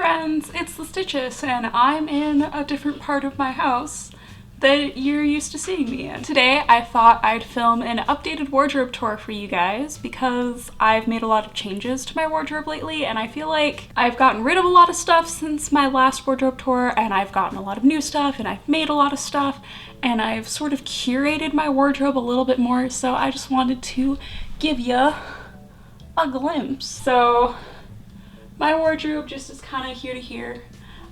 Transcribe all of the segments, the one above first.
friends, it's the Stitches, and I'm in a different part of my house that you're used to seeing me in. Today I thought I'd film an updated wardrobe tour for you guys because I've made a lot of changes to my wardrobe lately, and I feel like I've gotten rid of a lot of stuff since my last wardrobe tour, and I've gotten a lot of new stuff, and I've made a lot of stuff, and I've sort of curated my wardrobe a little bit more, so I just wanted to give you a glimpse. So my wardrobe just is kind of here to here.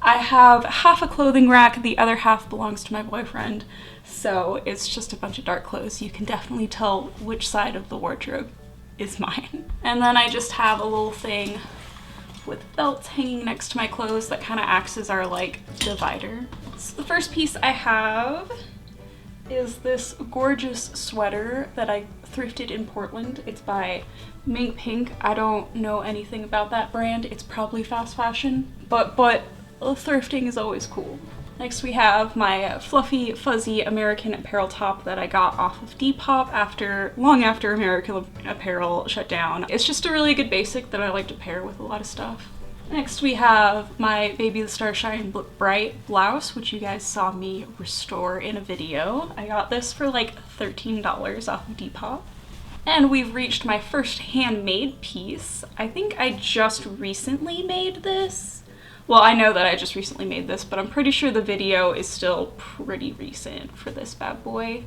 I have half a clothing rack, the other half belongs to my boyfriend, so it's just a bunch of dark clothes. You can definitely tell which side of the wardrobe is mine. And then I just have a little thing with belts hanging next to my clothes that kind of acts as our like divider. So the first piece I have is this gorgeous sweater that I thrifted in Portland. It's by Mink Pink. I don't know anything about that brand. It's probably fast fashion, but thrifting is always cool. Next we have my fluffy, fuzzy American Apparel top that I got off of Depop long after American Apparel shut down. It's just a really good basic that I like to pair with a lot of stuff. Next we have my Baby the Star Shine Bright blouse, which you guys saw me restore in a video. I got this for like $13 off of Depop. And we've reached my first handmade piece. I think I just recently made this. Well, I know that I just recently made this, but I'm pretty sure the video is still pretty recent for this bad boy.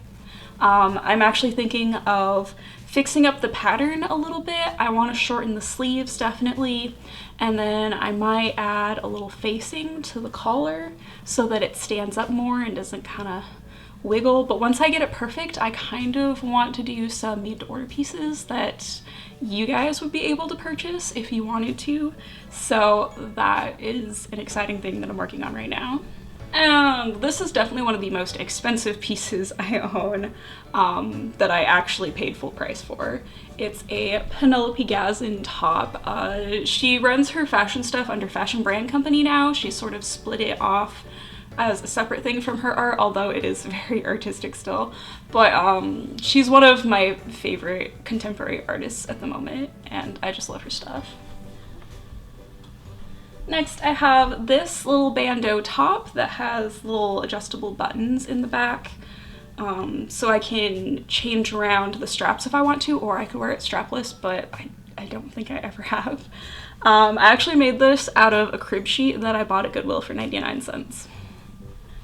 I'm actually thinking of fixing up the pattern a little bit. I want to shorten the sleeves definitely, and then I might add a little facing to the collar so that it stands up more and doesn't kind of wiggle. But once I get it perfect, I kind of want to do some made to order pieces that you guys would be able to purchase if you wanted to. So that is an exciting thing that I'm working on right now. And this is definitely one of the most expensive pieces I own that I actually paid full price for. It's a Penelope Gazin top. She runs her fashion stuff under Fashion Brand Company now. She's sort of split it off as a separate thing from her art, although it is very artistic still. But she's one of my favorite contemporary artists at the moment, and I just love her stuff. Next, I have this little bandeau top that has little adjustable buttons in the back, so I can change around the straps if I want to, or I could wear it strapless, but I don't think I ever have. I actually made this out of a crib sheet that I bought at Goodwill for 99 cents.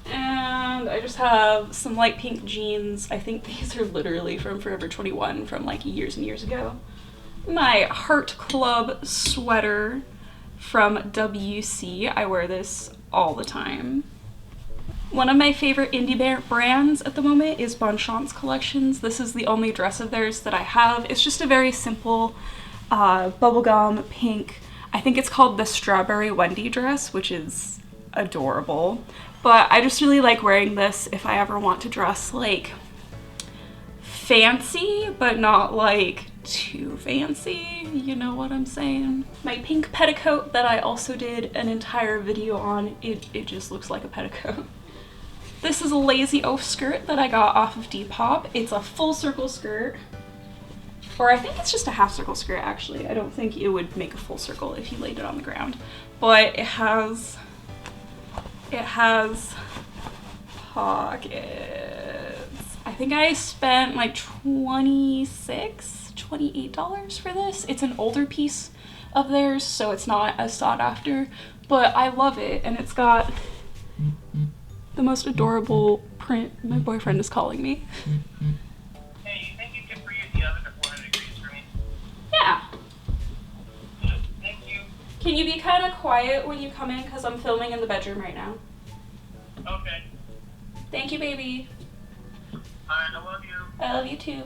And I just have some light pink jeans. I think these are literally from Forever 21 from like years and years ago. My Heart Club sweater from WC. I wear this all the time. One of my favorite indie brands at the moment is Bonchance Collections. This is the only dress of theirs that I have. It's just a very simple bubblegum pink. I think it's called the Strawberry Wendy dress, which is adorable. But I just really like wearing this if I ever want to dress like fancy, but not like too fancy, you know what I'm saying? My pink petticoat that I also did an entire video on, it just looks like a petticoat. This is a Lazy Oaf skirt that I got off of Depop. It's a full circle skirt, or I think it's just a half circle skirt actually. I don't think it would make a full circle if you laid it on the ground, but it has pockets. I think I spent like $28 for this. It's an older piece of theirs, so it's not as sought after, but I love it, and it's got the most adorable print. My boyfriend is calling me. Hey, you think you can preheat the oven to 400 degrees for me? Yeah. Thank you. Can you be kind of quiet when you come in, because I'm filming in the bedroom right now? Okay. Thank you, baby. Alright, I love you. I love you too.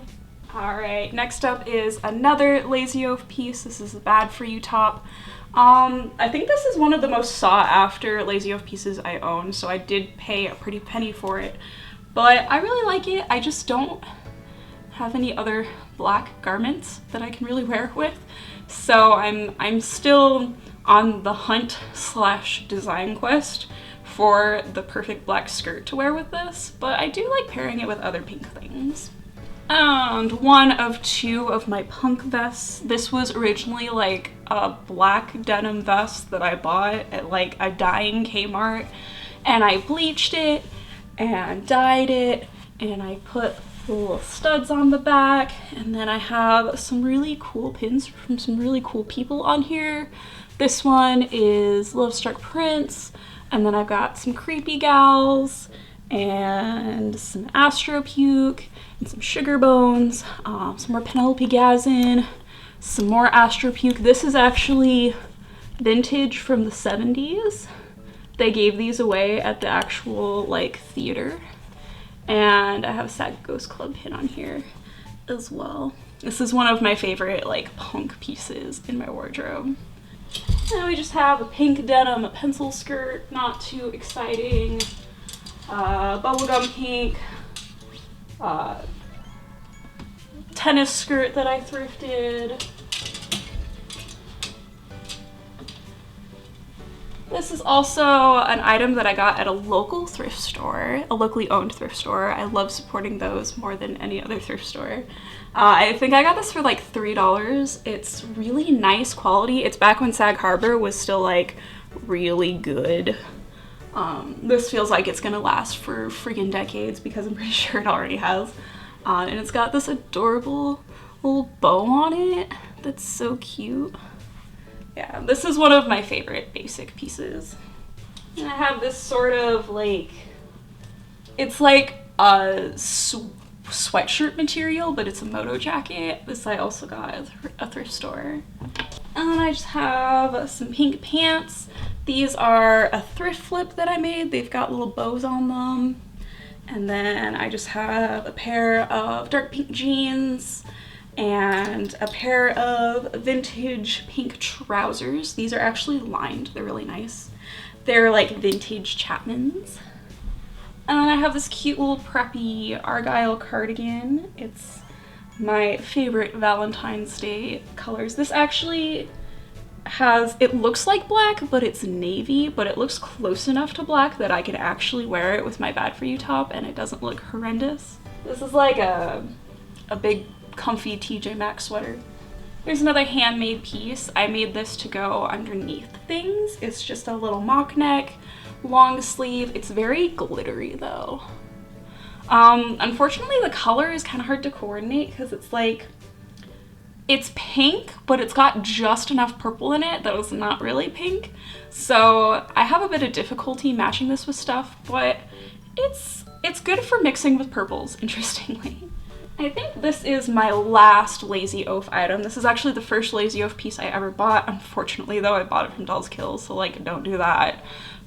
Alright, next up is another Lazy Oaf piece. This is a Bad For You top. I think this is one of the most sought after Lazy Oaf pieces I own, so I did pay a pretty penny for it. But I really like it. I just don't have any other black garments that I can really wear it with. So I'm still on the hunt / design quest for the perfect black skirt to wear with this, but I do like pairing it with other pink things. And one of two of my punk vests. This was originally like a black denim vest that I bought at like a dying Kmart, and I bleached it and dyed it, and I put little studs on the back, and then I have some really cool pins from some really cool people on here. This one is Love Struck Prince, and then I've got some Creepy Gals and some Astro Puke and some Sugar Bones, some more Penelope Gazin, some more Astro Puke. This is actually vintage from the 70s. They gave these away at the actual like theater. And I have a SAG Ghost Club pin on here as well. This is one of my favorite like punk pieces in my wardrobe. Now we just have a pink denim pencil skirt, not too exciting. Bubblegum pink tennis skirt that I thrifted. This is also an item that I got at a local thrift store, a locally owned thrift store. I love supporting those more than any other thrift store. I think I got this for like $3. It's really nice quality. It's back when Sag Harbor was still like really good. This feels like it's gonna last for freaking decades because I'm pretty sure it already has. And it's got this adorable little bow on it that's so cute. Yeah, this is one of my favorite basic pieces. And I have this sort of like, it's like a sweatshirt material, but it's a moto jacket. This I also got at a thrift store. And then I just have some pink pants. These are a thrift flip that I made. They've got little bows on them. And then I just have a pair of dark pink jeans and a pair of vintage pink trousers. These are actually lined. They're really nice. They're like vintage Chapmans. And then I have this cute little preppy Argyle cardigan. It's my favorite Valentine's Day colors. This actually has, it looks like black, but it's navy, but it looks close enough to black that I could actually wear it with my Bad For You top and it doesn't look horrendous. This is like a big comfy TJ Maxx sweater. Here's another handmade piece. I made this to go underneath things. It's just a little mock neck, long sleeve. It's very glittery though. Unfortunately the color is kind of hard to coordinate because it's like, it's pink, but it's got just enough purple in it that it's not really pink. So I have a bit of difficulty matching this with stuff, but it's good for mixing with purples, interestingly. I think this is my last Lazy Oaf item. This is actually the first Lazy Oaf piece I ever bought. Unfortunately though, I bought it from Dolls Kills, so like don't do that.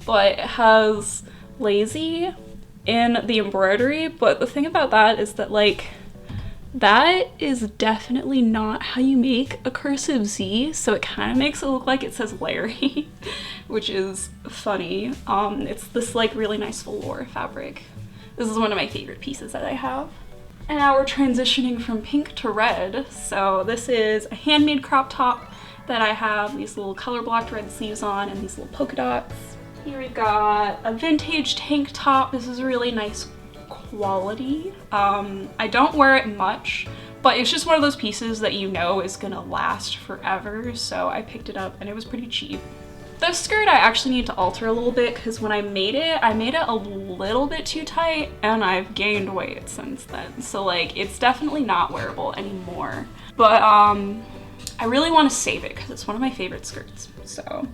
But it has Lazy in the embroidery, but the thing about that is that like, that is definitely not how you make a cursive Z, so it kind of makes it look like it says Larry, which is funny. It's this like really nice velour fabric. This is one of my favorite pieces that I have. And now we're transitioning from pink to red. So this is a handmade crop top that I have these little color blocked red sleeves on and these little polka dots. Here we've got a vintage tank top. This is really nice quality. I don't wear it much, but it's just one of those pieces that you know is gonna last forever, so I picked it up and it was pretty cheap. This skirt I actually need to alter a little bit because when I made it a little bit too tight and I've gained weight since then. So like it's definitely not wearable anymore. But I really want to save it because it's one of my favorite skirts. So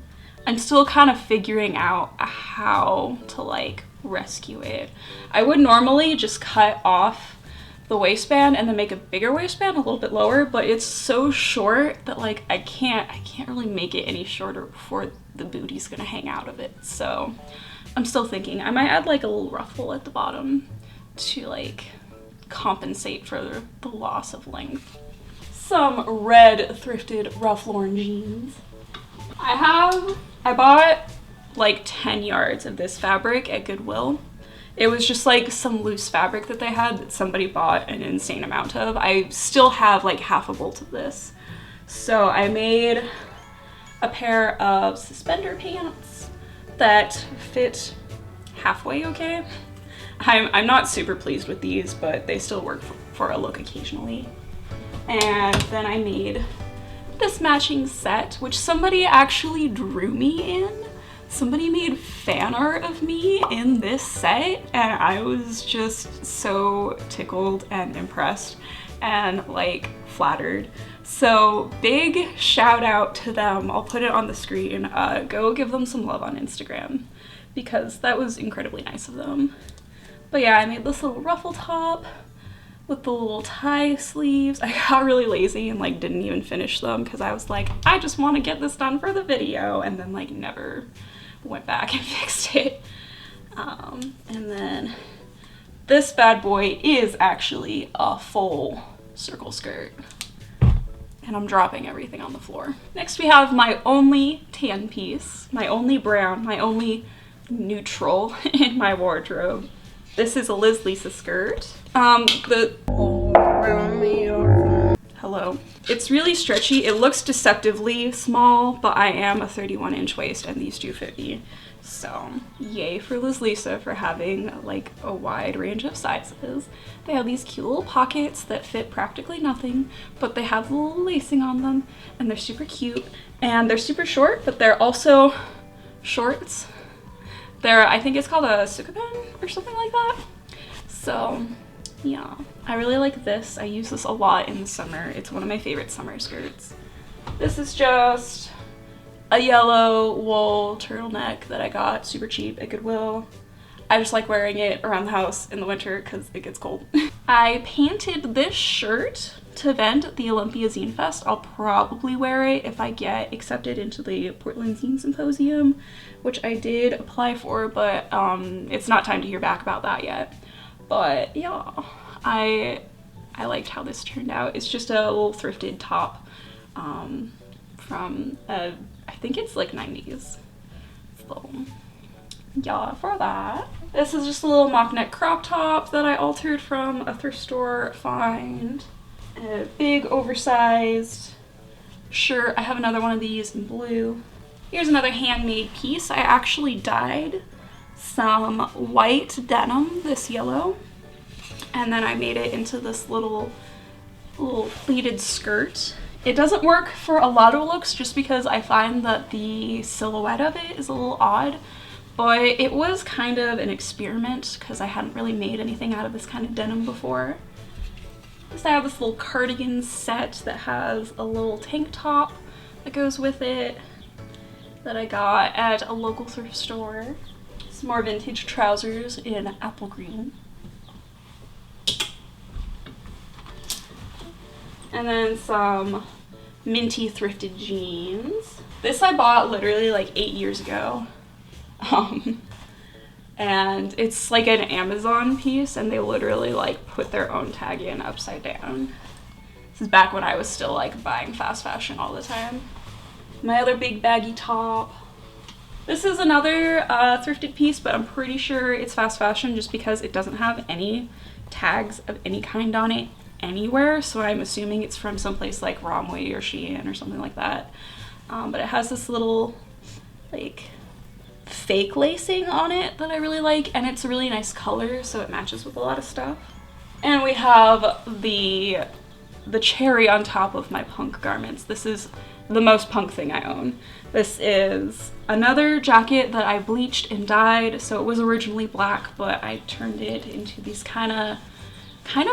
I'm still kind of figuring out how to like rescue it. I would normally just cut off the waistband and then make a bigger waistband a little bit lower, but it's so short that like I can't really make it any shorter before the booty's gonna hang out of it. So I'm still thinking I might add like a little ruffle at the bottom to like compensate for the loss of length. Some red thrifted Ralph Lauren jeans. I bought like 10 yards of this fabric at Goodwill. It was just like some loose fabric that they had that somebody bought an insane amount of. I still have like half a bolt of this. So I made a pair of suspender pants that fit halfway okay. I'm not super pleased with these, but they still work for a look occasionally. And then I made this matching set, which somebody actually drew me in. Somebody made fan art of me in this set, and I was just so tickled and impressed and like flattered. So big shout out to them. I'll put it on the screen. Go give them some love on Instagram because that was incredibly nice of them. But yeah, I made this little ruffle top with the little tie sleeves. I got really lazy and like didn't even finish them because I was like, I just want to get this done for the video, and then like never went back and fixed it. And then this bad boy is actually a full circle skirt. And I'm dropping everything on the floor. Next we have my only tan piece, my only brown, my only neutral in my wardrobe. This is a Liz Lisa skirt. Hello. It's really stretchy. It looks deceptively small, but I am a 31-inch waist and these do fit me. So yay for Liz Lisa for having like a wide range of sizes. They have these cute little pockets that fit practically nothing, but they have little lacing on them and they're super cute and they're super short, but they're also shorts. I think it's called a sukapen or something like that. So yeah, I really like this. I use this a lot in the summer. It's one of my favorite summer skirts. This is just a yellow wool turtleneck that I got super cheap at Goodwill. I just like wearing it around the house in the winter because it gets cold. I painted this shirt to vent at the Olympia Zine Fest. I'll probably wear it if I get accepted into the Portland Zine Symposium, which I did apply for, but it's not time to hear back about that yet. But yeah, I liked how this turned out. It's just a little thrifted top from I think it's like 90s. So yeah, for that. This is just a little mock neck crop top that I altered from a thrift store find. A big oversized shirt. I have another one of these in blue. Here's another handmade piece. I actually dyed some white denim, this yellow, and then I made it into this little pleated skirt. It doesn't work for a lot of looks just because I find that the silhouette of it is a little odd, but it was kind of an experiment because I hadn't really made anything out of this kind of denim before. Next I have this little cardigan set that has a little tank top that goes with it that I got at a local thrift store. Some more vintage trousers in apple green. And then some minty thrifted jeans. This I bought literally like 8 years ago. And it's like an Amazon piece and they literally like put their own tag in upside down. This is back when I was still like buying fast fashion all the time. My other big baggy top. This is another thrifted piece, but I'm pretty sure it's fast fashion just because it doesn't have any tags of any kind on it anywhere, so I'm assuming it's from someplace like Romwe or Shein or something like that. But it has this little like fake lacing on it that I really like, and it's a really nice color, so it matches with a lot of stuff. And we have the cherry on top of my punk garments. This is the most punk thing I own. This is another jacket that I bleached and dyed, so it was originally black, but I turned it into these kind of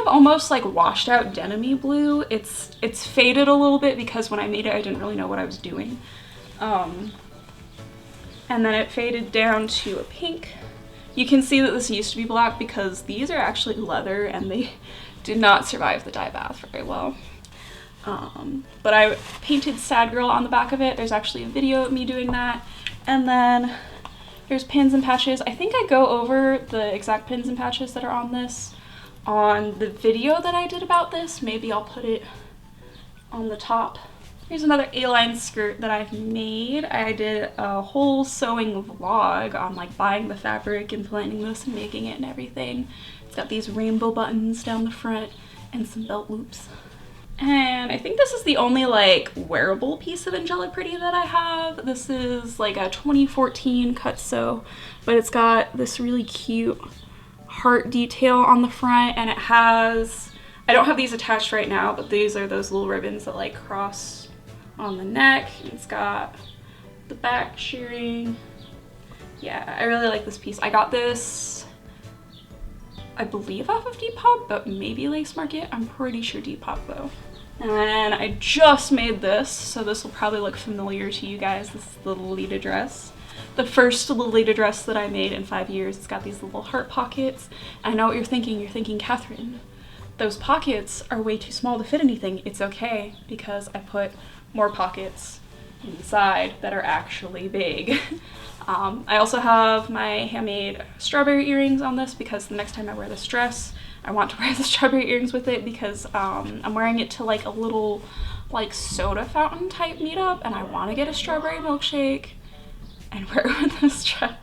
almost like washed out denim-y blue. It's faded a little bit because when I made it I didn't really know what I was doing. And then it faded down to a pink. You can see that this used to be black because these are actually leather and they did not survive the dye bath very well. But I painted Sad Girl on the back of it. There's actually a video of me doing that. And then there's pins and patches. I think I go over the exact pins and patches that are on this on the video that I did about this. Maybe I'll put it on the top. Here's another A-line skirt that I've made. I did a whole sewing vlog on like buying the fabric and planning this and making it and everything. It's got these rainbow buttons down the front and some belt loops. And I think this is the only like wearable piece of Angelic Pretty that I have. This is like a 2014 cut sew, but it's got this really cute heart detail on the front, and it has I don't have these attached right now, but these are those little ribbons that like cross on the neck. It's got the back shearing. Yeah, I really like this piece. I got this, I believe off of Depop, but maybe Lace Market. I'm pretty sure Depop though. And then I just made this, so this will probably look familiar to you guys. This is the Lolita dress. The first Lolita dress that I made in 5 years. It's got these little heart pockets. I know what you're thinking. You're thinking, Catherine, those pockets are way too small to fit anything. It's okay, because I put more pockets inside that are actually big. I also have my handmade strawberry earrings on this because the next time I wear this dress, I want to wear the strawberry earrings with it because I'm wearing it to like a little like soda fountain type meetup, and I want to get a strawberry milkshake and wear it with this dress.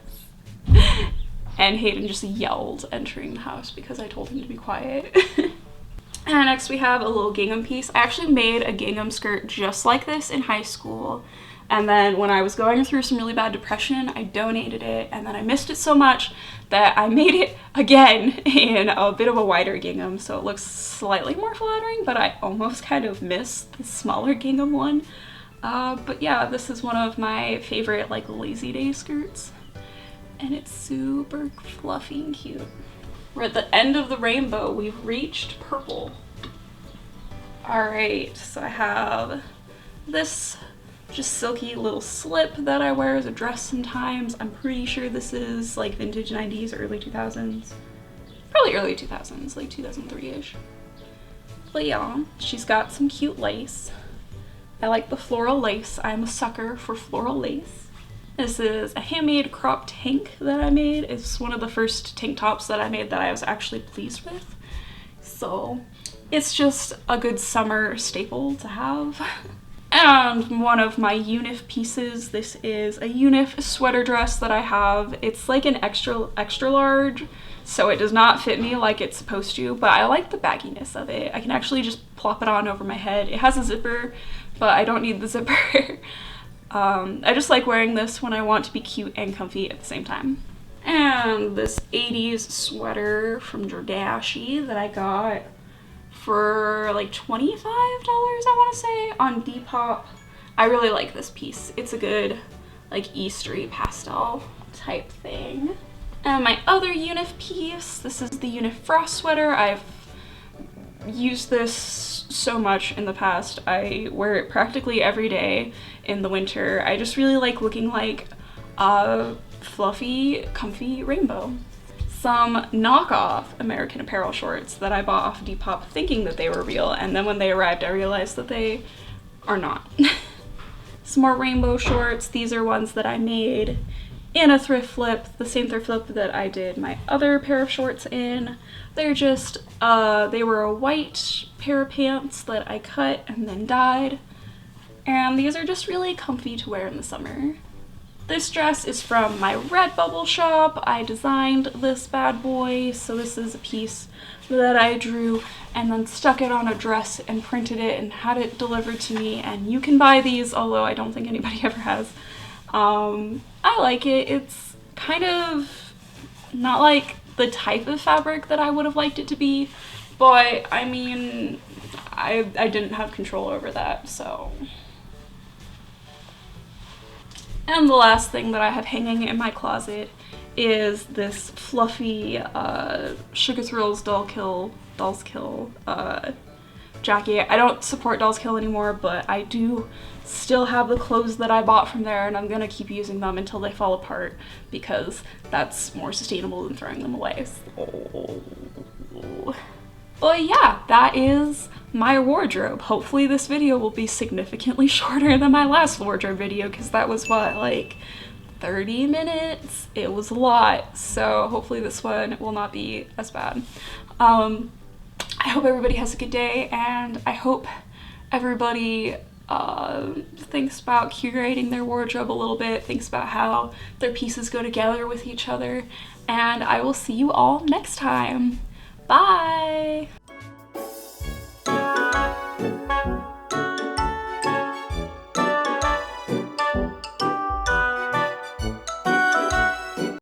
And Hayden just yelled entering the house because I told him to be quiet. And next we have a little gingham piece. I actually made a gingham skirt just like this in high school. And then when I was going through some really bad depression, I donated it, and then I missed it so much that I made it again in a bit of a wider gingham, so it looks slightly more flattering, but I almost kind of miss the smaller gingham one. But yeah, this is one of my favorite like lazy day skirts, and it's super fluffy and cute. We're at the end of the rainbow. We've reached purple. All right, so I have this just silky little slip that I wear as a dress sometimes. I'm pretty sure this is like vintage 90s or early 2000s. Probably early 2000s, like 2003-ish. But yeah, she's got some cute lace. I like the floral lace. I'm a sucker for floral lace. This is a handmade crop tank that I made. It's one of the first tank tops that I made that I was actually pleased with. So it's just a good summer staple to have. And one of my UNIF pieces, this is a UNIF sweater dress that I have. It's like an extra large, so it does not fit me like it's supposed to, but I like the bagginess of it. I can actually just plop it on over my head. It has a zipper, but I don't need the zipper. I just like wearing this when I want to be cute and comfy at the same time. And this 80s sweater from Jordache that I got for like $25, I want to say, on Depop. I really like this piece. It's a good like Eastery pastel type thing. And my other UNIF piece, this is the UNIF frost sweater. I've used this so much in the past. I wear it practically every day in the winter. I just really like looking like a fluffy, comfy rainbow. Some knockoff American Apparel shorts that I bought off Depop thinking that they were real, and then when they arrived I realized that they are not. Some more rainbow shorts. These are ones that I made in a thrift flip, the same thrift flip that I did my other pair of shorts in. They're just, they were a white pair of pants that I cut and then dyed, and these are just really comfy to wear in the summer. This dress is from my Redbubble shop. I designed this bad boy, so this is a piece that I drew and then stuck it on a dress and printed it and had it delivered to me, and you can buy these, although I don't think anybody ever has. I like it. It's kind of not like the type of fabric that I would have liked it to be, but I mean, I didn't have control over that, so. And the last thing that I have hanging in my closet is this fluffy Sugar Thrills Dolls Kill jacket. I don't support Dolls Kill anymore, but I do still have the clothes that I bought from there, and I'm gonna keep using them until they fall apart because that's more sustainable than throwing them away. So. But yeah, that is my wardrobe. Hopefully this video will be significantly shorter than my last wardrobe video because that was what, like 30 minutes? It was a lot, so hopefully this one will not be as bad. I hope everybody has a good day, and I hope everybody thinks about curating their wardrobe a little bit, thinks about how their pieces go together with each other, and I will see you all next time. Bye!